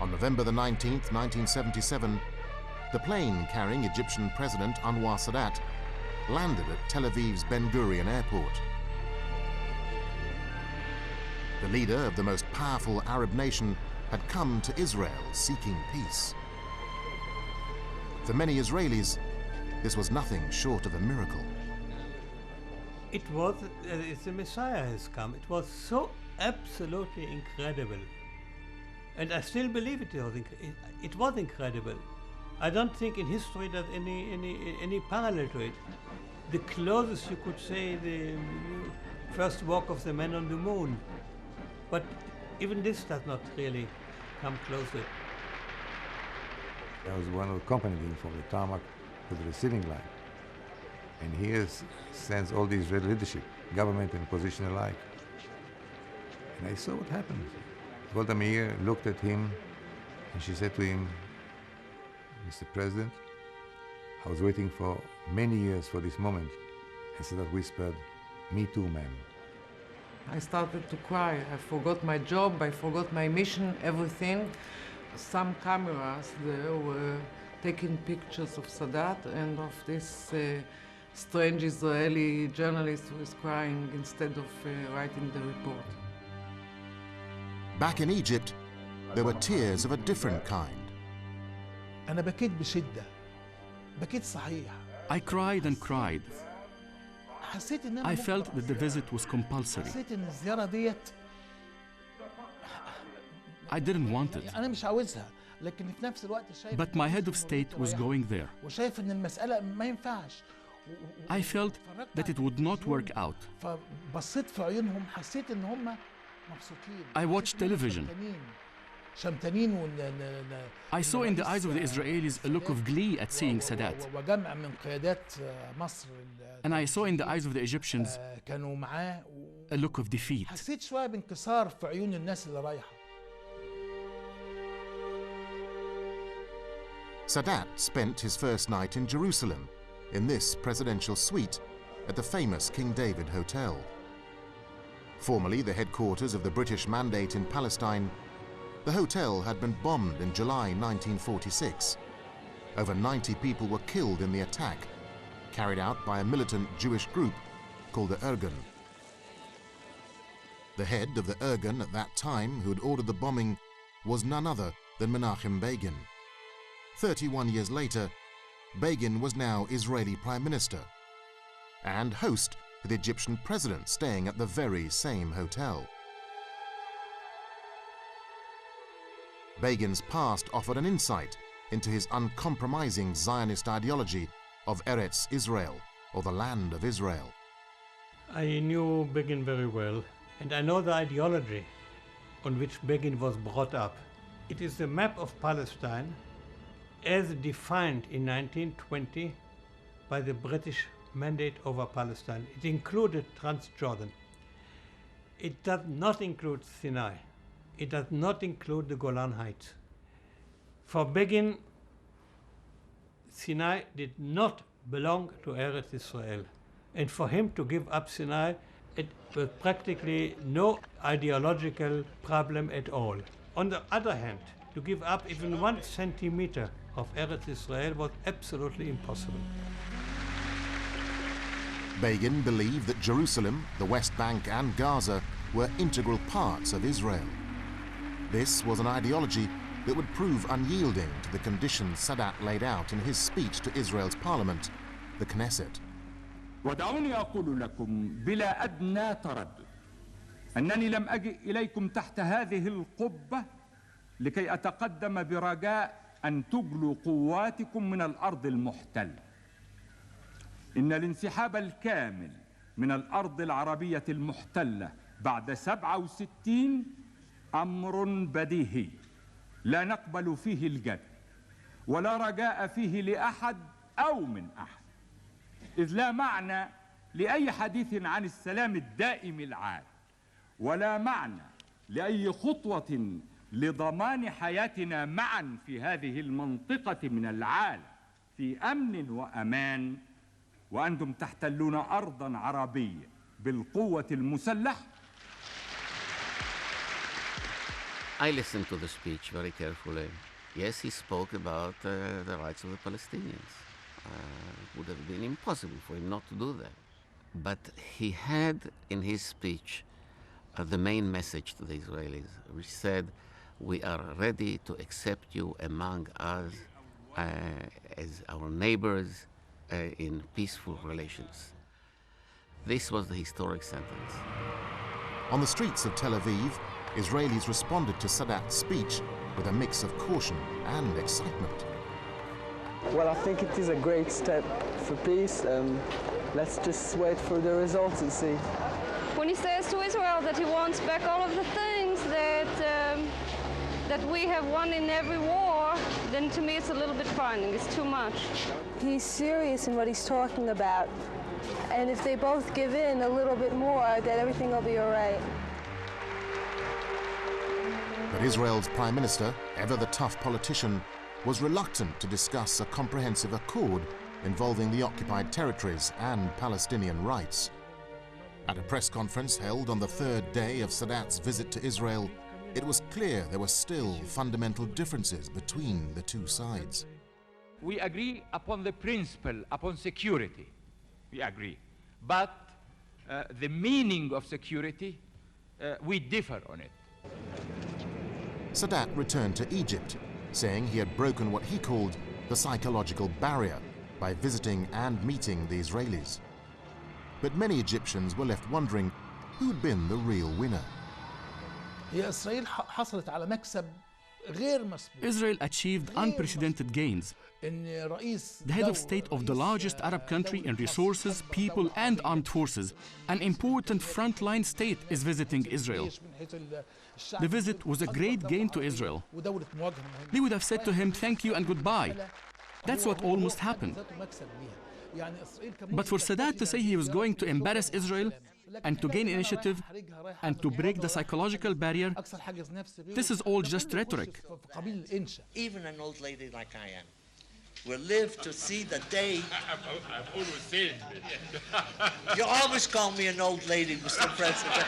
On November the 19th, 1977, the plane carrying Egyptian President Anwar Sadat landed at Tel Aviv's Ben Gurion airport. The leader of the most powerful Arab nation had come to Israel seeking peace. For many Israelis, this was nothing short of a miracle. It was, the Messiah has come. It was so absolutely incredible. And I still believe it was incredible. I don't think in history there's any parallel to it. The closest you could say the first walk of the man on the moon. But even this does not really come close to it. I was one of the company from the tarmac to the receiving line. And he sends all these red leadership, government and opposition alike. And I saw what happened. Golda Meir looked at him and she said to him, Mr. President, I was waiting for many years for this moment. And Sadat whispered, me too, ma'am. I started to cry. I forgot my job, I forgot my mission, everything. Some cameras there were taking pictures of Sadat and of this strange Israeli journalist who is crying instead of writing the report. Back in Egypt, there were tears of a different kind. أنا بكيت بشدة. بكيت صحيح. I cried and cried. I felt that the visit was compulsory. حسيت إن الزيارة ديت I didn't want it. أنا مش عاوزها. لكن في نفس الوقت شايف But my head of state was going there. وشايف إن المسألة ما ينفعش. I felt that it would not work out. فبصيت في عيونهم حسيت إن هم مبسوطين. I watched television. شمتانين I saw in the eyes of the Israelis a look of glee at seeing Sadat. وجمع من قيادات مصر. And I saw in the eyes of the Egyptians كانوا معاه a look of defeat. حسيت شوية بانكسار في عيون الناس اللي رايحة. Sadat spent his first night in Jerusalem, in this presidential suite at the famous King David Hotel. Formerly the headquarters of the British Mandate in Palestine, the hotel had been bombed in July 1946. Over 90 people were killed in the attack, carried out by a militant Jewish group called the Irgun. The head of the Irgun at that time, who had ordered the bombing, was none other than Menachem Begin. 31 years later, Begin was now Israeli Prime Minister and host to the Egyptian president staying at the very same hotel. Begin's past offered an insight into his uncompromising Zionist ideology of Eretz Israel, or the land of Israel. I knew Begin very well, and I know the ideology on which Begin was brought up. It is the map of Palestine as defined in 1920 by the British Mandate over Palestine. It included Transjordan. It does not include Sinai. It does not include the Golan Heights. For Begin, Sinai did not belong to Eretz Israel. And for him to give up Sinai, it was practically no ideological problem at all. On the other hand, to give up even 1 centimeter of Eretz Israel was absolutely impossible. Begin believed that Jerusalem, the West Bank and Gaza were integral parts of Israel. This was an ideology that would prove unyielding to the conditions Sadat laid out in his speech to Israel's parliament, the Knesset. ودعوني أقول لكم بلا أدنى تردد أنني لم أجئ إليكم تحت هذه القبة لكي أتقدم برجاء أن تجلوا قواتكم من الأرض المحتلة. إن الانسحاب الكامل من الأرض العربية المحتلة بعد 67 أمر بديهي لا نقبل فيه الجد ولا رجاء فيه لأحد أو من أحد، إذ لا معنى لأي حديث عن السلام الدائم العام ولا معنى لأي خطوة لضمان حياتنا معا في هذه المنطقة من العالم في أمن وأمان وأنتم تحتلون أرضا عربية بالقوة المسلحة. I listened to the speech very carefully. Yes, he spoke about the rights of the Palestinians. It would have been impossible for him not to do that. But he had in his speech the main message to the Israelis, which said, we are ready to accept you among us as our neighbors in peaceful relations. This was the historic sentence. On the streets of Tel Aviv, Israelis responded to Sadat's speech with a mix of caution and excitement. Well, I think it is a great step for peace. Let's just wait for the results and see. When he says to Israel that he wants back all of the things that we have won in every war, then to me it's a little bit frightening. It's too much. He's serious in what he's talking about. And if they both give in a little bit more, then everything will be all right. But Israel's Prime Minister, ever the tough politician, was reluctant to discuss a comprehensive accord involving the occupied territories and Palestinian rights. At a press conference held on the third day of Sadat's visit to Israel, it was clear there were still fundamental differences between the two sides. We agree upon the principle, upon security. We agree. But the meaning of security, we differ on it. Sadat returned to Egypt, saying he had broken what he called the psychological barrier by visiting and meeting the Israelis. But many Egyptians were left wondering who'd been the real winner. Israel achieved unprecedented gains. The head of state of the largest Arab country in resources, people, and armed forces, an important frontline state, is visiting Israel. The visit was a great gain to Israel. They would have said to him, thank you and goodbye. That's what almost happened. But for Sadat to say he was going to embarrass Israel and to gain initiative and to break the psychological barrier, this is all just rhetoric. Even an old lady like I am will live to see the day. I've always said it. You always call me an old lady, Mr. President.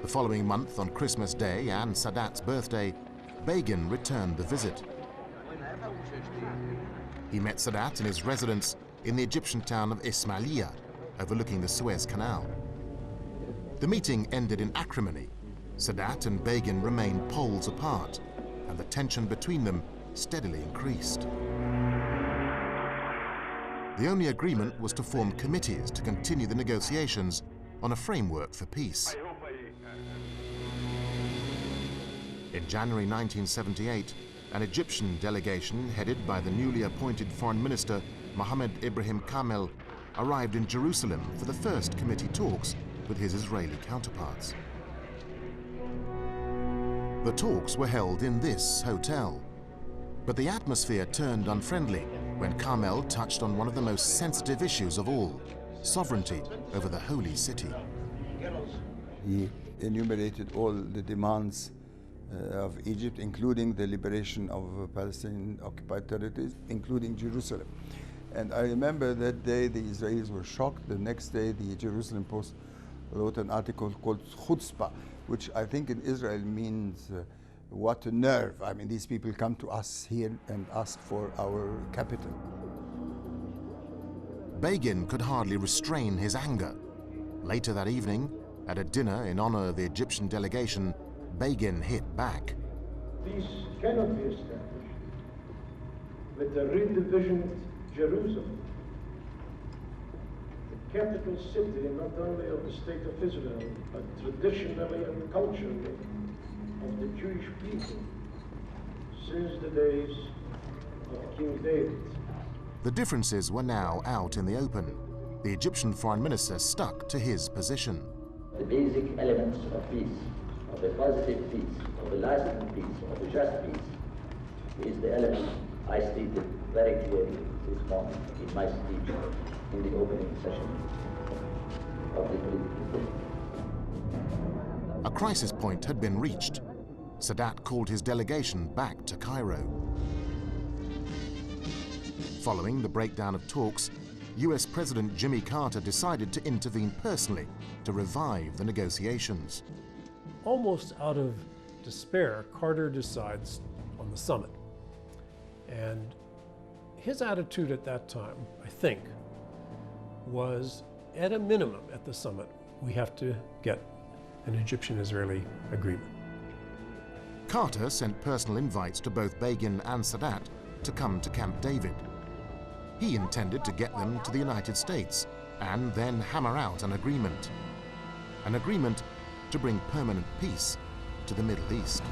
The following month, on Christmas Day and Sadat's birthday, Begin returned the visit. He met Sadat in his residence in the Egyptian town of Ismailia, overlooking the Suez Canal. The meeting ended in acrimony. Sadat and Begin remained poles apart, and the tension between them steadily increased. The only agreement was to form committees to continue the negotiations on a framework for peace. In January 1978, an Egyptian delegation headed by the newly appointed Foreign Minister Mohammed Ibrahim Kamel arrived in Jerusalem for the first committee talks with his Israeli counterparts. The talks were held in this hotel, but the atmosphere turned unfriendly when Kamel touched on one of the most sensitive issues of all, sovereignty over the holy city. He enumerated all the demands of Egypt, including the liberation of Palestinian occupied territories, including Jerusalem. And I remember that day the Israelis were shocked. The next day the Jerusalem Post wrote an article called Chutzpah, which I think in Israel means what a nerve. I mean, these people come to us here and ask for our capital. Begin could hardly restrain his anger. Later that evening, at a dinner in honor of the Egyptian delegation, Begin hit back. Peace cannot be established with a redivisioned Jerusalem, the capital city not only of the state of Israel, but traditionally and culturally of the Jewish people since the days of King David. The differences were now out in the open. The Egyptian foreign minister stuck to his position. The basic elements of peace, of the positive peace, of the lasting peace, of the just peace, is the element I stated very clearly this morning in my speech in the opening session of the political debate. A crisis point had been reached. Sadat called his delegation back to Cairo. Following the breakdown of talks, US President Jimmy Carter decided to intervene personally to revive the negotiations. Almost out of despair, Carter decides on the summit. And his attitude at that time, I think, was at a minimum at the summit, we have to get an Egyptian-Israeli agreement. Carter sent personal invites to both Begin and Sadat to come to Camp David. He intended to get them to the United States and then hammer out an agreement to bring permanent peace to the Middle East.